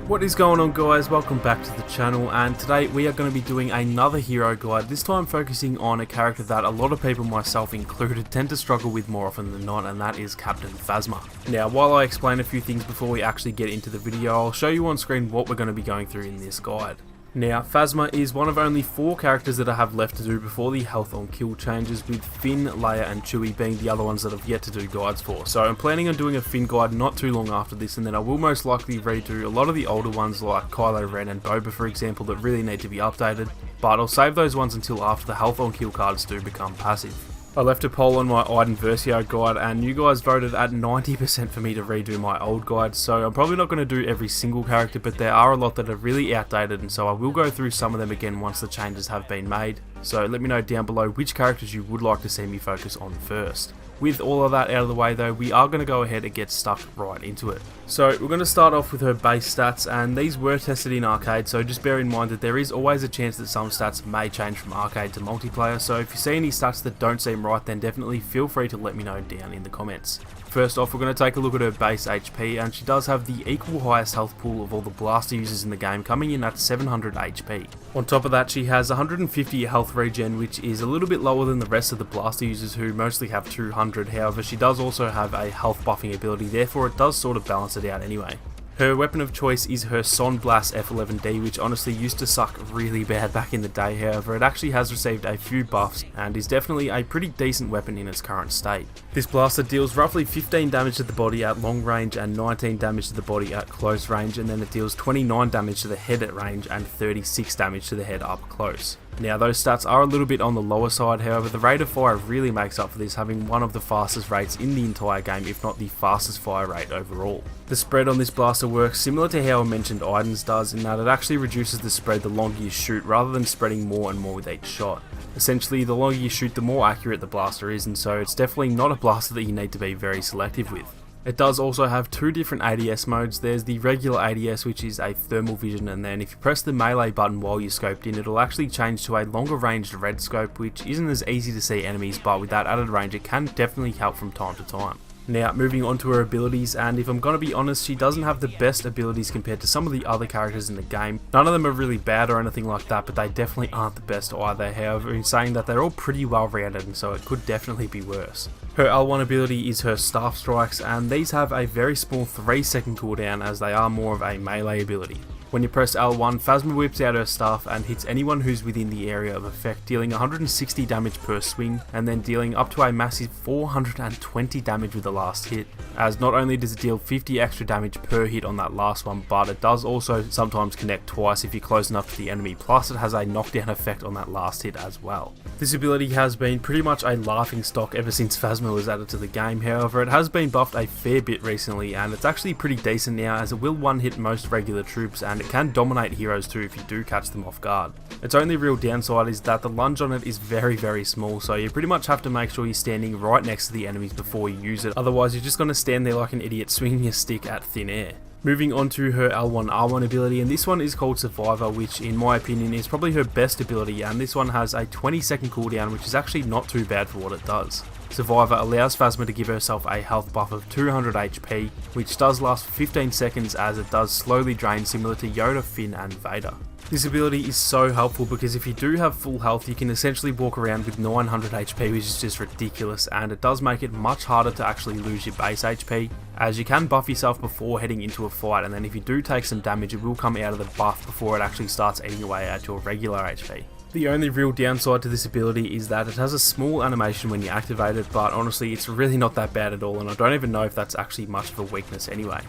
What is going on, guys? Welcome back to the channel, and today we are going to be doing another hero guide, this time focusing on a character that a lot of people, myself included, tend to struggle with more often than not, and that is Captain Phasma. Now, while I explain a few things before we actually get into the video, I'll show you on screen what we're going to be going through in this guide. Now, Phasma is one of only 4 characters that I have left to do before the health on kill changes, with Finn, Leia and Chewie being the other ones that I've yet to do guides for. So I'm planning on doing a Finn guide not too long after this, and then I will most likely redo a lot of the older ones like Kylo Ren and Boba, for example, that really need to be updated, but I'll save those ones until after the health on kill cards do become passive. I left a poll on my Iden Versio guide and you guys voted at 90% for me to redo my old guide, so I'm probably not going to do every single character, but there are a lot that are really outdated, and so I will go through some of them again once the changes have been made. So let me know down below which characters you would like to see me focus on first. With all of that out of the way though, we are going to go ahead and get stuck right into it. So we're going to start off with her base stats, and these were tested in arcade, so just bear in mind that there is always a chance that some stats may change from arcade to multiplayer, so if you see any stats that don't seem right, then definitely feel free to let me know down in the comments. First off, we're going to take a look at her base HP, and she does have the equal highest health pool of all the blaster users in the game, coming in at 700 HP. On top of that, she has 150 health regen, which is a little bit lower than the rest of the blaster users who mostly have 200, however she does also have a health buffing ability, therefore it does sort of balance it out anyway. Her weapon of choice is her Son Blast F11D, which honestly used to suck really bad back in the day, however it actually has received a few buffs and is definitely a pretty decent weapon in its current state. This blaster deals roughly 15 damage to the body at long range and 19 damage to the body at close range, and then it deals 29 damage to the head at range and 36 damage to the head up close. Now those stats are a little bit on the lower side, however the rate of fire really makes up for this, having one of the fastest rates in the entire game, if not the fastest fire rate overall. The spread on this blaster works similar to how I mentioned Iden's does, in that it actually reduces the spread the longer you shoot rather than spreading more and more with each shot. Essentially, the longer you shoot the more accurate the blaster is, and so it's definitely not a blaster that you need to be very selective with. It does also have 2 different ADS modes. There's the regular ADS, which is a thermal vision, and then if you press the melee button while you're scoped in, it'll actually change to a longer ranged red scope, which isn't as easy to see enemies, but with that added range it can definitely help from time to time. Now, moving on to her abilities, and if I'm going to be honest, she doesn't have the best abilities compared to some of the other characters in the game. None of them are really bad or anything like that, but they definitely aren't the best either, however, in saying that they're all pretty well rounded, and so it could definitely be worse. Her L1 ability is her staff strikes, and these have a very small 3-second cooldown as they are more of a melee ability. When you press L1, Phasma whips out her staff and hits anyone who's within the area of effect, dealing 160 damage per swing, and then dealing up to a massive 420 damage with the last hit, as not only does it deal 50 extra damage per hit on that last one, but it does also sometimes connect twice if you're close enough to the enemy, plus it has a knockdown effect on that last hit as well. This ability has been pretty much a laughing stock ever since Phasma was added to the game, however it has been buffed a fair bit recently, and it's actually pretty decent now as it will one-hit most regular troops, and it can dominate heroes too if you do catch them off guard. Its only real downside is that the lunge on it is very small, so you pretty much have to make sure you're standing right next to the enemies before you use it, otherwise you're just going to stand there like an idiot swinging your stick at thin air. Moving on to her L1R1 ability, and this one is called Survivor, which in my opinion is probably her best ability, and this one has a 20-second cooldown, which is actually not too bad for what it does. Survivor allows Phasma to give herself a health buff of 200 HP, which does last for 15 seconds as it does slowly drain, similar to Yoda, Finn and Vader. This ability is so helpful because if you do have full health, you can essentially walk around with 900 HP, which is just ridiculous, and it does make it much harder to actually lose your base HP, as you can buff yourself before heading into a fight, and then if you do take some damage, it will come out of the buff before it actually starts eating away at your regular HP. The only real downside to this ability is that it has a small animation when you activate it, but honestly it's really not that bad at all, and I don't even know if that's actually much of a weakness anyway.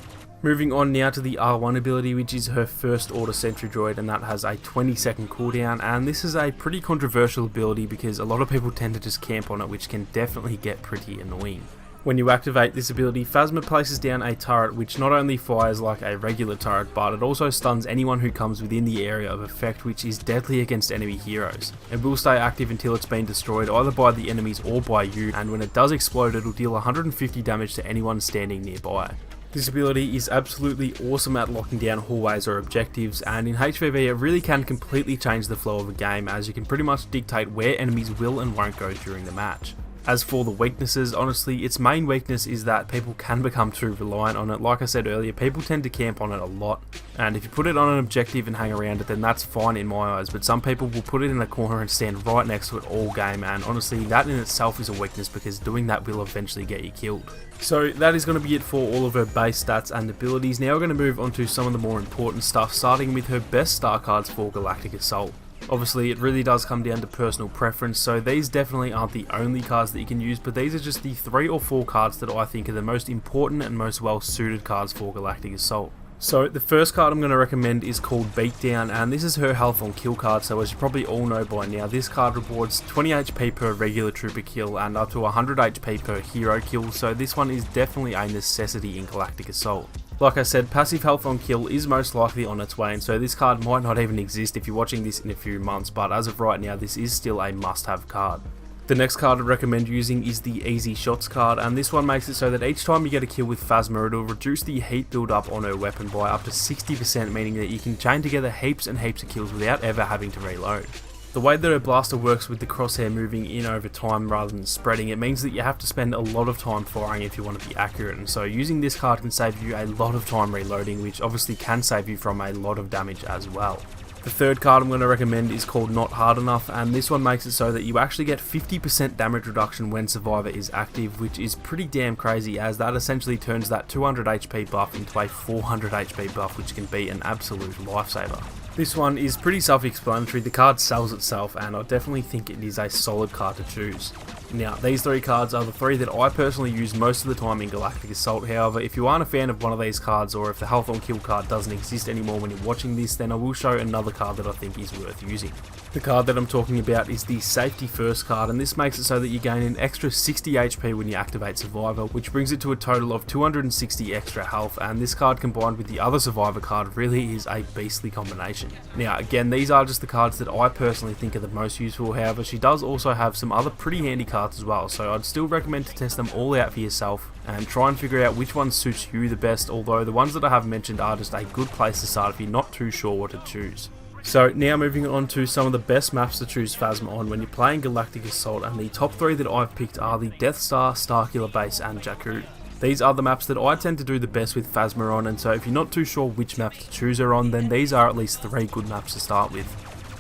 Moving on now to the R1 ability, which is her first order sentry droid, and that has a 20-second cooldown, and this is a pretty controversial ability because a lot of people tend to just camp on it, which can definitely get pretty annoying. When you activate this ability, Phasma places down a turret which not only fires like a regular turret, but it also stuns anyone who comes within the area of effect, which is deadly against enemy heroes. It will stay active until it's been destroyed either by the enemies or by you, and when it does explode, it'll deal 150 damage to anyone standing nearby. This ability is absolutely awesome at locking down hallways or objectives, and in HVV it really can completely change the flow of a game, as you can pretty much dictate where enemies will and won't go during the match. As for the weaknesses, honestly, its main weakness is that people can become too reliant on it. Like I said earlier, people tend to camp on it a lot, and if you put it on an objective and hang around it, then that's fine in my eyes, but some people will put it in a corner and stand right next to it all game, and honestly, that in itself is a weakness because doing that will eventually get you killed. So that is going to be it for all of her base stats and abilities. Now we're going to move on to some of the more important stuff, starting with her best star cards for Galactic Assault. Obviously, it really does come down to personal preference, so these definitely aren't the only cards that you can use, but these are just the 3 or 4 cards that I think are the most important and most well suited cards for Galactic Assault. So the first card I'm going to recommend is called Beatdown, and this is her health on kill card, so as you probably all know by now, this card rewards 20 HP per regular trooper kill and up to 100 HP per hero kill, so this one is definitely a necessity in Galactic Assault. Like I said, passive health on kill is most likely on its way, and so this card might not even exist if you're watching this in a few months, but as of right now, this is still a must-have card. The next card I'd recommend using is the Easy Shots card, and this one makes it so that each time you get a kill with Phasma, it'll reduce the heat build up on her weapon by up to 60%, meaning that you can chain together heaps and heaps of kills without ever having to reload. The way that her blaster works with the crosshair moving in over time rather than spreading, it means that you have to spend a lot of time firing if you want to be accurate, and so using this card can save you a lot of time reloading, which obviously can save you from a lot of damage as well. The third card I'm going to recommend is called Not Hard Enough, and this one makes it so that you actually get 50% damage reduction when Survivor is active, which is pretty damn crazy, as that essentially turns that 200 HP buff into a 400 HP buff, which can be an absolute lifesaver. This one is pretty self-explanatory, the card sells itself, and I definitely think it is a solid card to choose. Now, these 3 cards are the 3 that I personally use most of the time in Galactic Assault. However, if you aren't a fan of one of these cards, or if the health on kill card doesn't exist anymore when you're watching this, then I will show another card that I think is worth using. The card that I'm talking about is the Safety First card, and this makes it so that you gain an extra 60 HP when you activate Survivor, which brings it to a total of 260 extra health, and this card combined with the other Survivor card really is a beastly combination. Now again, these are just the cards that I personally think are the most useful, however she does also have some other pretty handy cards as well, so I'd still recommend to test them all out for yourself and try and figure out which one suits you the best, although the ones that I have mentioned are just a good place to start if you're not too sure what to choose. So now moving on to some of the best maps to choose Phasma on when you're playing Galactic Assault, and the top 3 that I've picked are the Death Star, Starkiller Base and Jakku. These are the maps that I tend to do the best with Phasma on, and so if you're not too sure which map to choose her on, then these are at least 3 good maps to start with.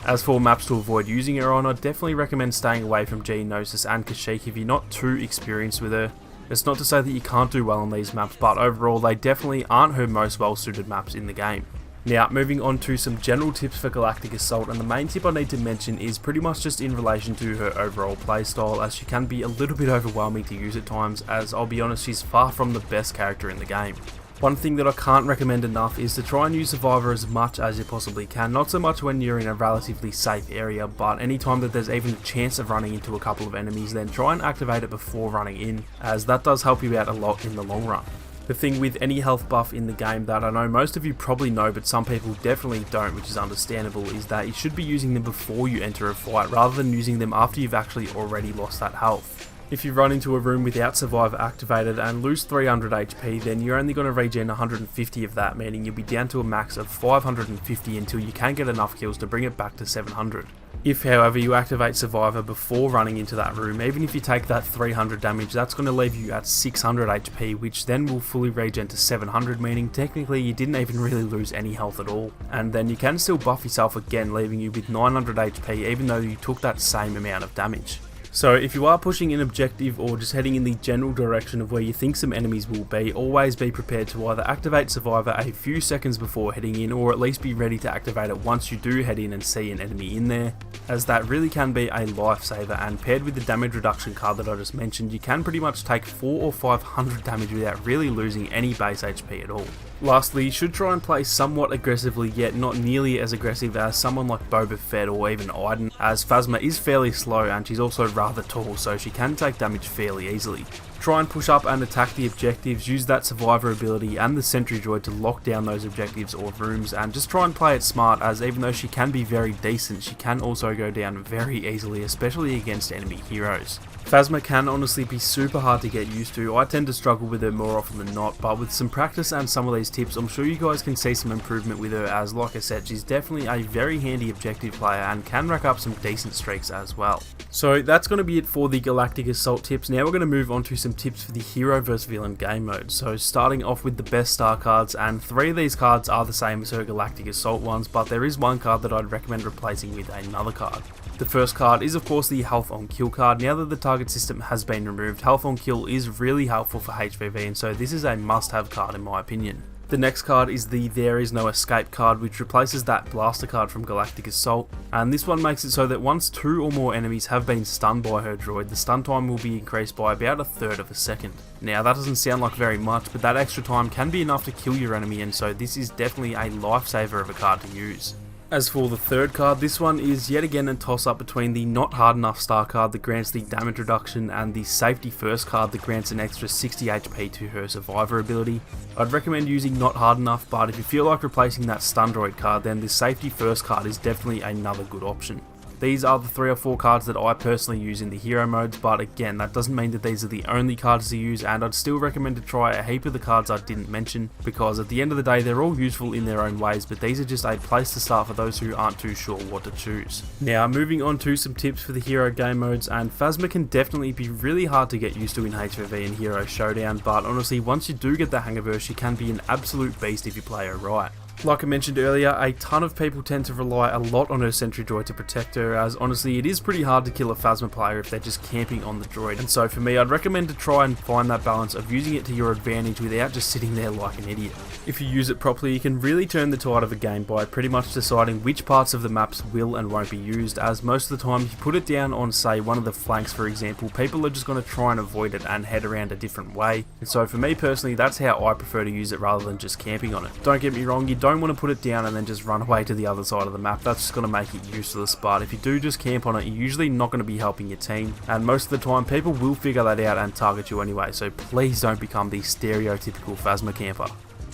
As for maps to avoid using her on, I'd definitely recommend staying away from Geonosis and Kashyyyk if you're not too experienced with her. It's not to say that you can't do well on these maps, but overall they definitely aren't her most well suited maps in the game. Now, moving on to some general tips for Galactic Assault, and the main tip I need to mention is pretty much just in relation to her overall playstyle, as she can be a little bit overwhelming to use at times, as I'll be honest, she's far from the best character in the game. One thing that I can't recommend enough is to try and use Survivor as much as you possibly can, not so much when you're in a relatively safe area, but anytime that there's even a chance of running into a couple of enemies, then try and activate it before running in, as that does help you out a lot in the long run. The thing with any health buff in the game that I know most of you probably know, but some people definitely don't, which is understandable, is that you should be using them before you enter a fight rather than using them after you've actually already lost that health. If you run into a room without Survivor activated and lose 300 HP, then you're only going to regen 150 of that, meaning you'll be down to a max of 550 until you can get enough kills to bring it back to 700. If, however, you activate Survivor before running into that room, even if you take that 300 damage, that's going to leave you at 600 HP, which then will fully regen to 700, meaning technically you didn't even really lose any health at all. And then you can still buff yourself again, leaving you with 900 HP, even though you took that same amount of damage. So if you are pushing an objective or just heading in the general direction of where you think some enemies will be, always be prepared to either activate Survivor a few seconds before heading in, or at least be ready to activate it once you do head in and see an enemy in there, as that really can be a lifesaver, and paired with the damage reduction card that I just mentioned, you can pretty much take 400 or 500 damage without really losing any base HP at all. Lastly, you should try and play somewhat aggressively, yet not nearly as aggressive as someone like Boba Fett or even Iden, as Phasma is fairly slow and she's also rather tall, so she can take damage fairly easily. Try and push up and attack the objectives, use that Survivor ability and the Sentry Droid to lock down those objectives or rooms, and just try and play it smart, as even though she can be very decent, she can also go down very easily, especially against enemy heroes. Phasma can honestly be super hard to get used to. I tend to struggle with her more often than not, but with some practice and some of these tips, I'm sure you guys can see some improvement with her, as like I said, she's definitely a very handy objective player and can rack up some decent streaks as well. So that's going to be it for the Galactic Assault tips. Now we're going to move on to some tips for the hero vs villain game mode. So starting off with the best star cards, and 3 of these cards are the same as her Galactic Assault ones, but there is one card that I'd recommend replacing with another card. The first card is of course the health on kill card. Now that the target system has been removed, health on kill is really helpful for HVV, and so this is a must have card in my opinion. The next card is the There Is No Escape card, which replaces that blaster card from Galactic Assault, and this one makes it so that once 2 or more enemies have been stunned by her droid, the stun time will be increased by about 1/3 of a second. Now that doesn't sound like very much, but that extra time can be enough to kill your enemy, and so this is definitely a lifesaver of a card to use. As for the third card, this one is yet again a toss up between the Not Hard Enough star card that grants the damage reduction and the Safety First card that grants an extra 60 HP to her survivor ability. I'd recommend using Not Hard Enough, but if you feel like replacing that Stun Droid card, then the Safety First card is definitely another good option. These are the 3 or 4 cards that I personally use in the hero modes, but again, that doesn't mean that these are the only cards to use, and I'd still recommend to try a heap of the cards I didn't mention, because at the end of the day they're all useful in their own ways, but these are just a place to start for those who aren't too sure what to choose. Now moving on to some tips for the hero game modes, and Phasma can definitely be really hard to get used to in HVV and Hero Showdown, but honestly once you do get the hang of her, she can be an absolute beast if you play her right. Like I mentioned earlier, a ton of people tend to rely a lot on her sentry droid to protect her, as honestly it is pretty hard to kill a Phasma player if they're just camping on the droid, and so for me I'd recommend to try and find that balance of using it to your advantage without just sitting there like an idiot. If you use it properly, you can really turn the tide of a game by pretty much deciding which parts of the maps will and won't be used, as most of the time if you put it down on say one of the flanks for example, people are just going to try and avoid it and head around a different way, and so for me personally that's how I prefer to use it rather than just camping on it. Don't get me wrong, you don't want to put it down and then just run away to the other side of the map, that's just going to make it useless, but if you do just camp on it, you're usually not going to be helping your team, and most of the time people will figure that out and target you anyway, so please don't become the stereotypical Phasma camper.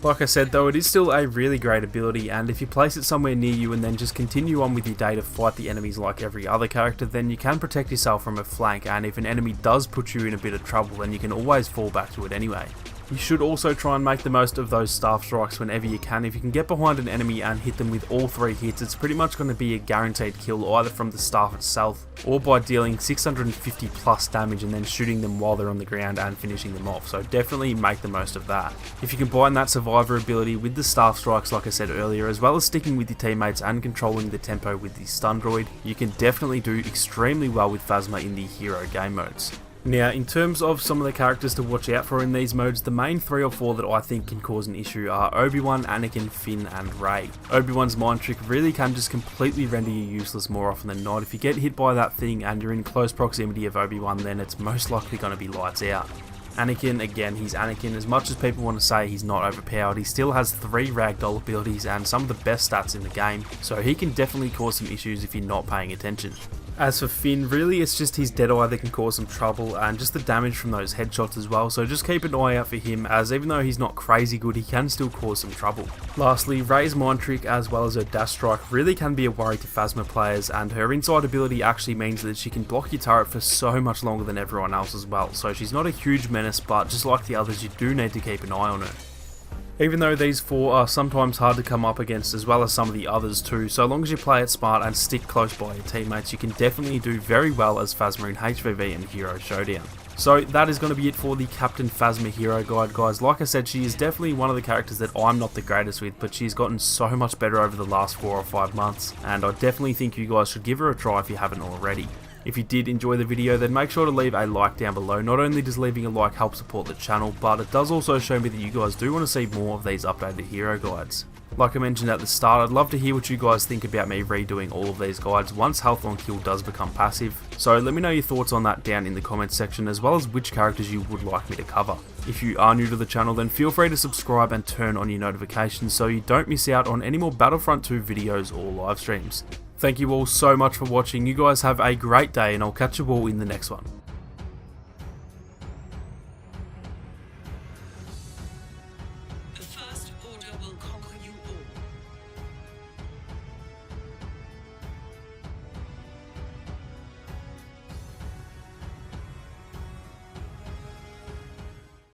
Like I said though, it is still a really great ability, and if you place it somewhere near you and then just continue on with your day to fight the enemies like every other character, then you can protect yourself from a flank, and if an enemy does put you in a bit of trouble, then you can always fall back to it anyway. You should also try and make the most of those staff strikes whenever you can. If you can get behind an enemy and hit them with all 3 hits, it's pretty much going to be a guaranteed kill either from the staff itself or by dealing 650 plus damage and then shooting them while they're on the ground and finishing them off, so definitely make the most of that. If you combine that survivor ability with the staff strikes like I said earlier, as well as sticking with your teammates and controlling the tempo with the stun droid, you can definitely do extremely well with Phasma in the hero game modes. Now, in terms of some of the characters to watch out for in these modes, the main 3 or 4 that I think can cause an issue are Obi-Wan, Anakin, Finn and Rey. Obi-Wan's mind trick really can just completely render you useless more often than not. If you get hit by that thing and you're in close proximity of Obi-Wan, then it's most likely going to be lights out. Anakin, again, he's Anakin. As much as people want to say he's not overpowered, he still has 3 ragdoll abilities and some of the best stats in the game, so he can definitely cause some issues if you're not paying attention. As for Finn, really it's just his Deadeye that can cause some trouble and just the damage from those headshots as well, so just keep an eye out for him, as even though he's not crazy good, he can still cause some trouble. Lastly, Rey's mind trick as well as her dash strike really can be a worry to Phasma players, and her inside ability actually means that she can block your turret for so much longer than everyone else as well, so she's not a huge menace, but just like the others you do need to keep an eye on her. Even though these 4 are sometimes hard to come up against as well as some of the others too, so long as you play it smart and stick close by your teammates, you can definitely do very well as Phasma in HVV and Hero Showdown. So that is going to be it for the Captain Phasma Hero Guide, guys. Like I said, she is definitely one of the characters that I'm not the greatest with, but she's gotten so much better over the last 4 or 5 months, and I definitely think you guys should give her a try if you haven't already. If you did enjoy the video, then make sure to leave a like down below. Not only does leaving a like help support the channel, but it does also show me that you guys do want to see more of these updated hero guides. Like I mentioned at the start, I'd love to hear what you guys think about me redoing all of these guides once health on kill does become passive. So let me know your thoughts on that down in the comments section, as well as which characters you would like me to cover. If you are new to the channel, then feel free to subscribe and turn on your notifications so you don't miss out on any more Battlefront 2 videos or live streams. Thank you all so much for watching. You guys have a great day, and I'll catch you all in the next one.